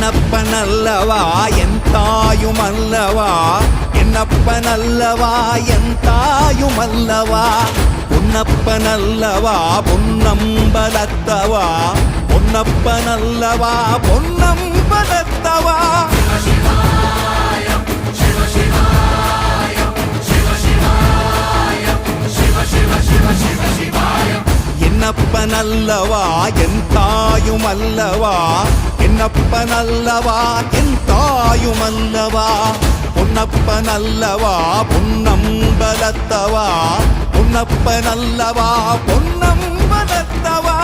என்னப்பனல்லவா என் தாயுமல்லவா, என்னப்பனல்லவா என் தாயுமல்லவா, பொன்னப்பனல்லவா பொன்னம்பலத்தவா, பொன்னப்பனல்லவா பொன்னம்பலத்தவா. என்னப்பனல்லவா என் தாயுமல்லவா, என்னப்பனல்லவா என் தாயுமல்லவா, பொன்னப்பனல்லவா பொன்னம்பலத்தவா, பொன்னப்பனல்லவா பொன்னம்பலத்தவா.